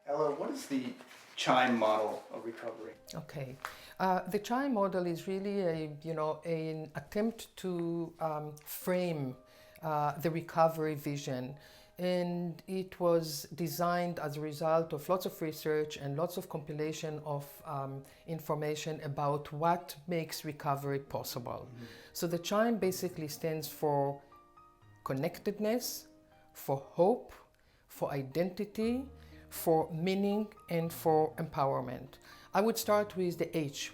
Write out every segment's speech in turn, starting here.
Ella, what is the CHIME model of recovery? Okay, the CHIME model is really an attempt to frame the recovery vision, and it was designed as a result of lots of research and lots of compilation of information about what makes recovery possible. Mm-hmm. So the CHIME basically stands for connectedness, for hope, for identity, for meaning, and for empowerment. I would start with the H.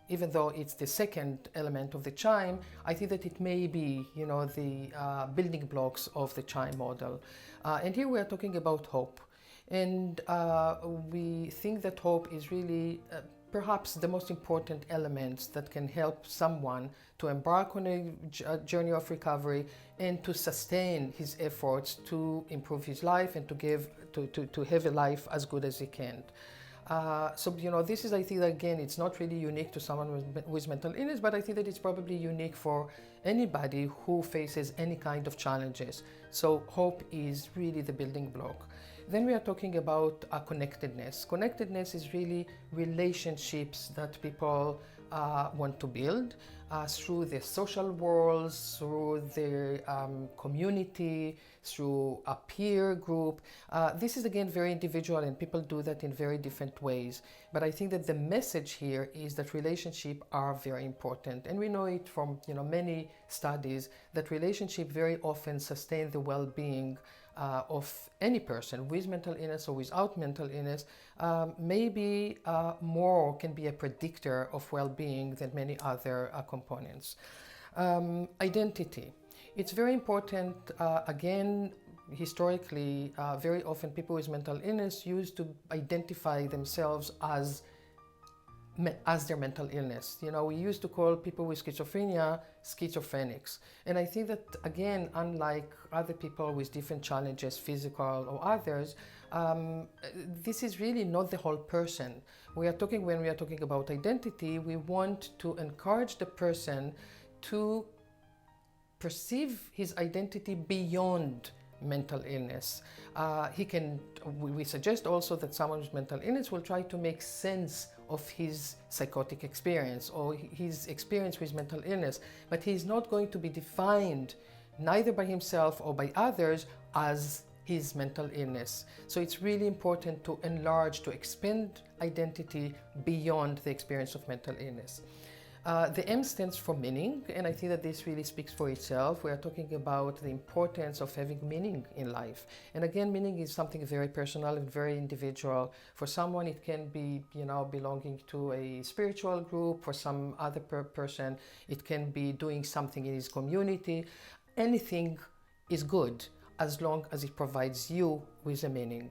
Even though it's the second element of the CHIME, I think that it may be, the building blocks of the CHIME model. And here we are talking about hope. And we think that hope is really perhaps the most important elements that can help someone to embark on a journey of recovery and to sustain his efforts to improve his life and to have a life as good as he can. This is, I think, that, again, it's not really unique to someone with mental illness, but I think that it's probably unique for anybody who faces any kind of challenges. So hope is really the building block. Then we are talking about connectedness. Connectedness is really relationships that people want to build through their social worlds, through their community, through a peer group. This is, again, very individual, and people do that in very different ways. But I think that the message here is that relationships are very important. And we know it from many studies that relationships very often sustain the well-being of any person with mental illness or without mental illness. Maybe more can be a predictor of well-being than many other components. Identity. It's very important, again, historically, very often people with mental illness used to identify themselves as their mental illness. We used to call people with schizophrenia schizophrenics. And I think that, again, unlike other people with different challenges, physical or others, this is really not the whole person. When we are talking about identity, we want to encourage the person to perceive his identity beyond mental illness. We suggest also that someone with mental illness will try to make sense of his psychotic experience or his experience with mental illness, but he's not going to be defined neither by himself or by others as his mental illness. So it's really important to enlarge, to expand identity beyond the experience of mental illness. The M stands for meaning, and I think that this really speaks for itself. We are talking about the importance of having meaning in life. And again, meaning is something very personal and very individual. For someone, it can be, belonging to a spiritual group. For some other person, it can be doing something in his community. Anything is good as long as it provides you with a meaning.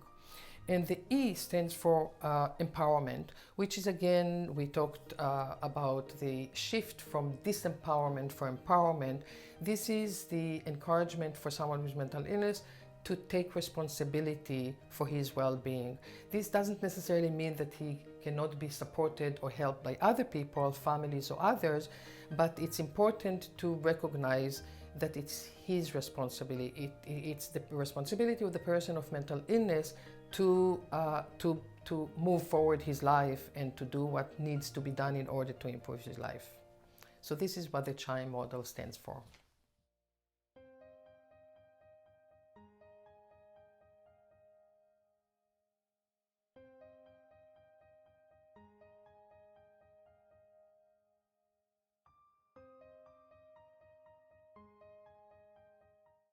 And the E stands for empowerment, which is, again, we talked about the shift from disempowerment for empowerment. This is the encouragement for someone with mental illness to take responsibility for his well-being. This doesn't necessarily mean that he cannot be supported or helped by other people, families or others, but it's important to recognize that it's his responsibility. It's the responsibility of the person of mental illness to move forward his life and to do what needs to be done in order to improve his life. So this is what the CHIME model stands for.